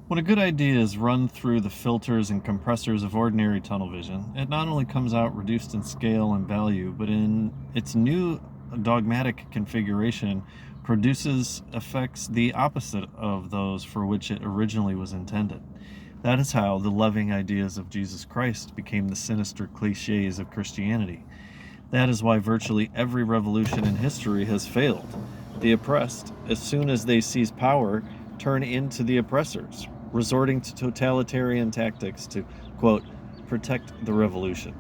When a good idea is run through the filters and compressors of ordinary tunnel vision, it not only comes out reduced in scale and value, but in its new dogmatic configuration produces effects the opposite of those for which it originally was intended. That is how the loving ideas of Jesus Christ became the sinister cliches of Christianity. That is why virtually every revolution in history has failed. The oppressed, as soon as they seize power, turn into the oppressors, resorting to totalitarian tactics to, quote, protect the revolution.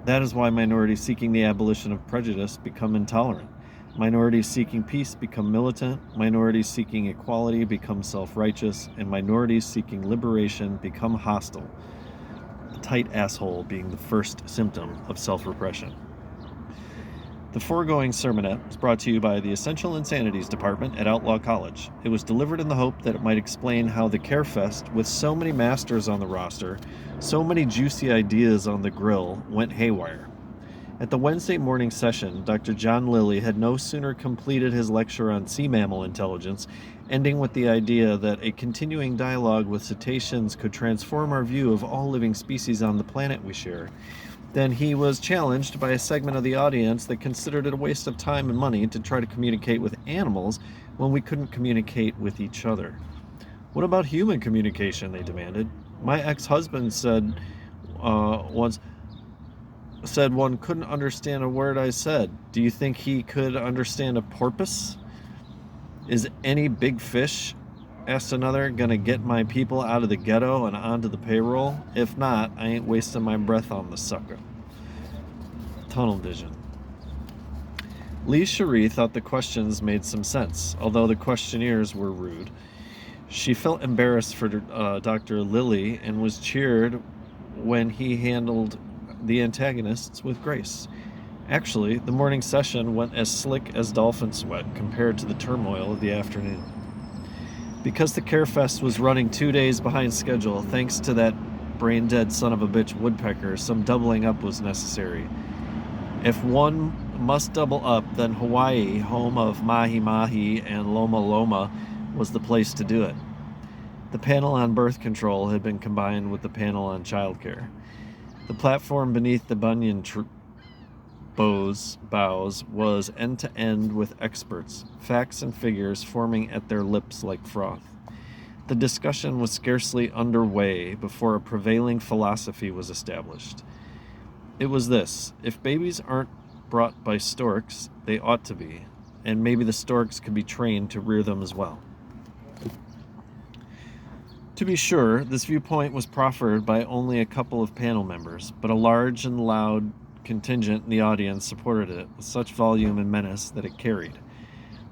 That is why minorities seeking the abolition of prejudice become intolerant. Minorities seeking peace become militant, minorities seeking equality become self-righteous, and minorities seeking liberation become hostile. A tight asshole being the first symptom of self-repression. The foregoing sermonette was brought to you by the Essential Insanities Department at Outlaw College. It was delivered in the hope that it might explain how the Carefest, with so many masters on the roster, so many juicy ideas on the grill, went haywire. At the Wednesday morning session, Dr. John Lilly had no sooner completed his lecture on sea mammal intelligence, ending with the idea that a continuing dialogue with cetaceans could transform our view of all living species on the planet we share, then he was challenged by a segment of the audience that considered it a waste of time and money to try to communicate with animals when we couldn't communicate with each other. What about human communication, they demanded. My ex-husband once said one couldn't understand a word I said. Do you think he could understand a porpoise? Is any big fish, asked another, gonna get my people out of the ghetto and onto the payroll? If not, I ain't wasting my breath on the sucker. Tunnel vision. Lee Cherie thought the questions made some sense, although the questionnaires were rude. She felt embarrassed for Dr. Lilly and was cheered when he handled the antagonists with grace. Actually, the morning session went as slick as dolphin sweat compared to the turmoil of the afternoon. Because the Carefest was running 2 days behind schedule, thanks to that brain-dead son of a bitch Woodpecker, some doubling up was necessary. If one must double up, then Hawaii, home of Mahi Mahi and Loma Loma, was the place to do it. The panel on birth control had been combined with the panel on childcare. The platform beneath the banyan boughs was end-to-end with experts, facts and figures forming at their lips like froth. The discussion was scarcely underway before a prevailing philosophy was established. It was this: if babies aren't brought by storks, they ought to be, and maybe the storks could be trained to rear them as well. To be sure, this viewpoint was proffered by only a couple of panel members, but a large and loud contingent in the audience supported it with such volume and menace that it carried.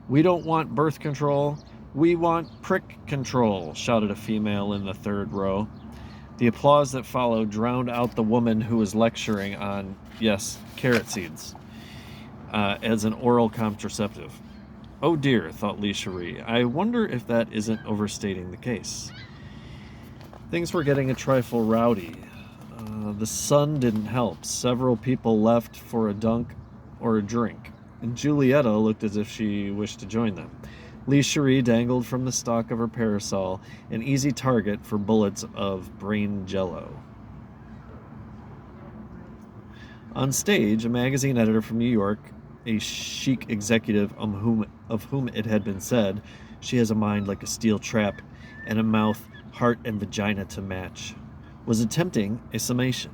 We don't want birth control, we want prick control, shouted a female in the third row. The applause that followed drowned out the woman who was lecturing on, yes, carrot seeds, as an oral contraceptive. Oh dear, thought Lee Cherie, I wonder if that isn't overstating the case. Things were getting a trifle rowdy. The sun didn't help. Several people left for a dunk or a drink, and Julietta looked as if she wished to join them. Lee Cherie dangled from the stalk of her parasol, an easy target for bullets of brain jello. On stage, a magazine editor from New York, a chic executive of whom it had been said, she has a mind like a steel trap and a mouth, heart, and vagina to match, was attempting a summation.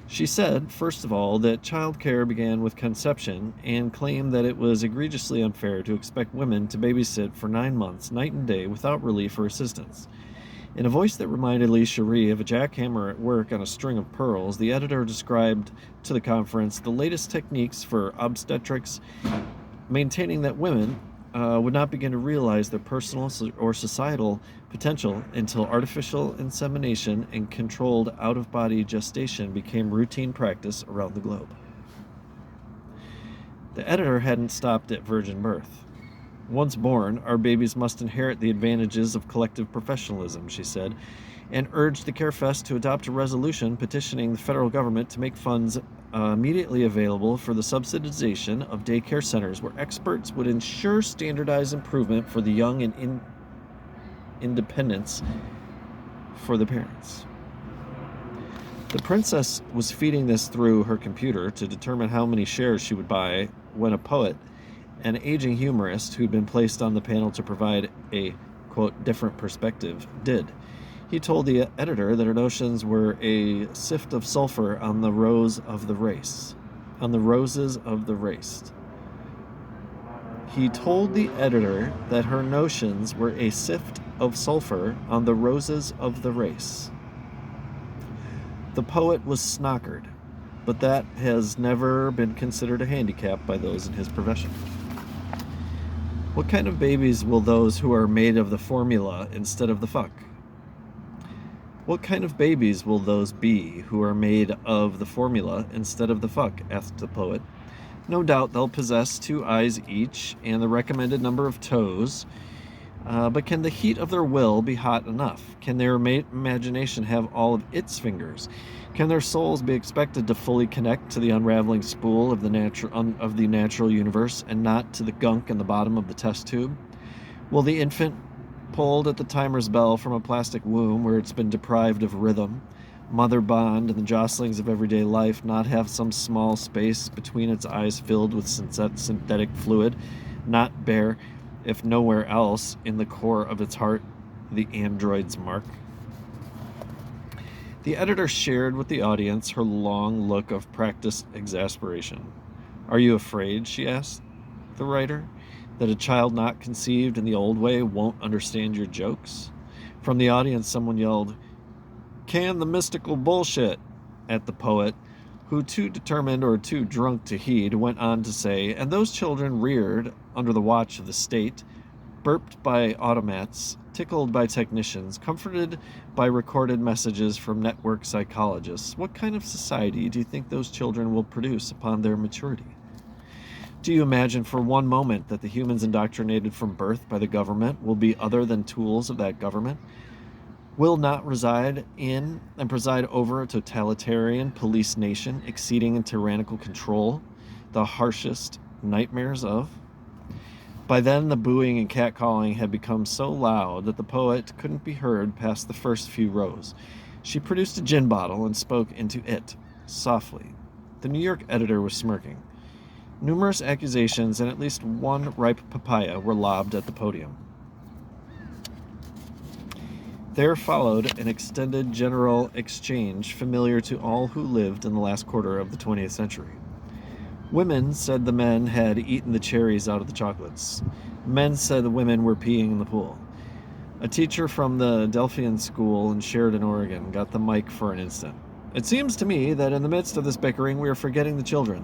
She said, first of all, that child care began with conception and claimed that it was egregiously unfair to expect women to babysit for 9 months, night and day, without relief or assistance. In a voice that reminded Lee Cherie of a jackhammer at work on a string of pearls, the editor described to the conference the latest techniques for obstetrics, maintaining that women would not begin to realize their personal or societal potential until artificial insemination and controlled out-of-body gestation became routine practice around the globe. The editor hadn't stopped at virgin birth. Once born, our babies must inherit the advantages of collective professionalism, she said, and urged the Carefest to adopt a resolution petitioning the federal government to make funds immediately available for the subsidization of daycare centers where experts would ensure standardized improvement for the young and independence for the parents. The princess was feeding this through her computer to determine how many shares she would buy when a poet, an aging humorist who'd been placed on the panel to provide a, quote, different perspective, did. He told the editor that her notions were a sift of sulfur on the rose of the race. On the roses of the race. He told the editor that her notions were a sift of sulfur on the roses of the race. The poet was snockered, but that has never been considered a handicap by those in his profession. What kind of babies will those who are made of the formula instead of the fuck? What kind of babies will those be who are made of the formula instead of the fuck? Asked the poet. No doubt they'll possess 2 eyes each and the recommended number of toes, but can the heat of their will be hot enough? Can their imagination have all of its fingers? Can their souls be expected to fully connect to the unraveling spool of the natural universe and not to the gunk in the bottom of the test tube? Will the infant pulled at the timer's bell from a plastic womb where it's been deprived of rhythm, mother bond, and the jostlings of everyday life not have some small space between its eyes filled with synthetic fluid, not bear, if nowhere else, in the core of its heart, the android's mark? The editor shared with the audience her long look of practiced exasperation. Are you afraid, she asked the writer, that a child not conceived in the old way won't understand your jokes? From the audience, someone yelled, "Can the mystical bullshit," at the poet, who, too determined or too drunk to heed, went on to say, and those children reared under the watch of the state, burped by automats, tickled by technicians, comforted by recorded messages from network psychologists, what kind of society do you think those children will produce upon their maturity? Do you imagine for one moment that the humans indoctrinated from birth by the government will be other than tools of that government? Will not reside in and preside over a totalitarian police nation exceeding in tyrannical control, the harshest nightmares of? By then the booing and catcalling had become so loud that the poet couldn't be heard past the first few rows. She produced a gin bottle and spoke into it, softly. The New York editor was smirking. Numerous accusations and at least one ripe papaya were lobbed at the podium. There followed an extended general exchange familiar to all who lived in the last quarter of the 20th century. Women said the men had eaten the cherries out of the chocolates. Men said the women were peeing in the pool. A teacher from the Delphian School in Sheridan, Oregon, got the mic for an instant. It seems to me that in the midst of this bickering, we are forgetting the children.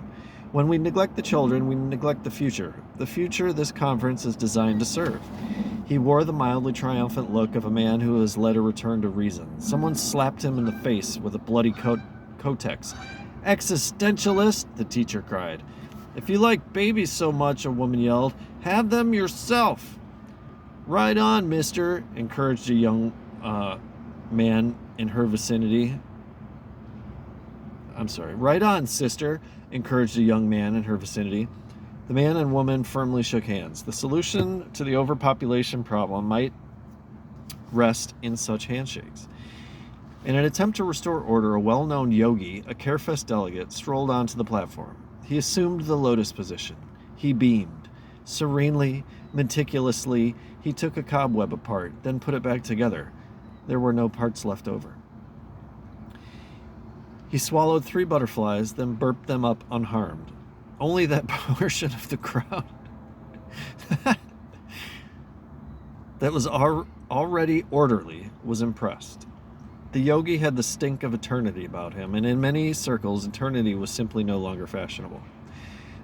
When we neglect the children, we neglect the future this conference is designed to serve. He wore the mildly triumphant look of a man who has led a return to reason. Someone slapped him in the face with a bloody Kotex. "Existentialist," the teacher cried. "If you like babies so much," a woman yelled, "have them yourself." "Right on, mister," encouraged a young man in her vicinity. "Right on, sister," encouraged a young man in her vicinity. The man and woman firmly shook hands. The solution to the overpopulation problem might rest in such handshakes. In an attempt to restore order, a well-known yogi, a Carefest delegate, strolled onto the platform. He assumed the lotus position. He beamed. Serenely, meticulously, he took a cobweb apart, then put it back together. There were no parts left over. He swallowed 3 butterflies, then burped them up unharmed. Only that portion of the crowd that was already orderly was impressed. The yogi had the stink of eternity about him, and in many circles, eternity was simply no longer fashionable.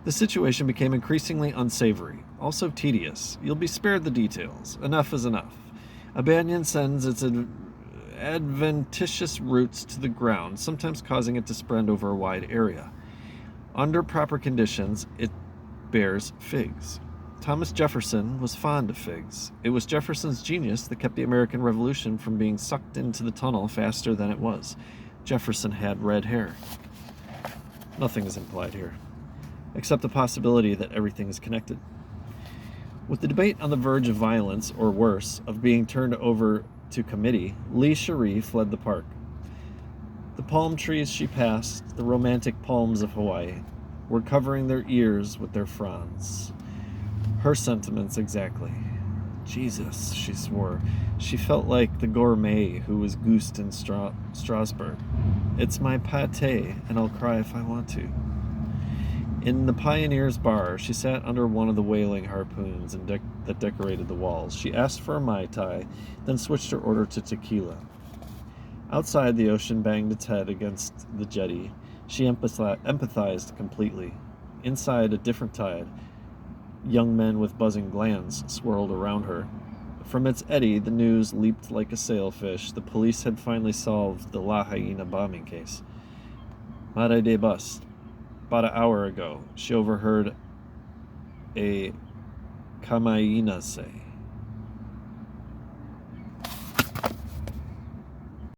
The situation became increasingly unsavory, also tedious. You'll be spared the details. Enough is enough. A banyan sends its adventitious roots to the ground, sometimes causing it to spread over a wide area. Under proper conditions, it bears figs. Thomas Jefferson was fond of figs. It was Jefferson's genius that kept the American Revolution from being sucked into the tunnel faster than it was. Jefferson had red hair. Nothing is implied here, except the possibility that everything is connected. With the debate on the verge of violence, or worse, of being turned over to committee, Lee Cherie fled the park. The palm trees she passed, the romantic palms of Hawaii, were covering their ears with their fronds. Her sentiments exactly. Jesus, she swore. She felt like the gourmet who was goosed in Strasbourg. It's my pâté, and I'll cry if I want to. In the Pioneer's bar, she sat under one of the whaling harpoons that decorated the walls. She asked for a Mai Tai, then switched her order to tequila. Outside, the ocean banged its head against the jetty. She empathized completely. Inside, a different tide. Young men with buzzing glands swirled around her. From its eddy, the news leaped like a sailfish. The police had finally solved the La Haina bombing case. Mare de bust. About an hour ago, she overheard a Kamaina say,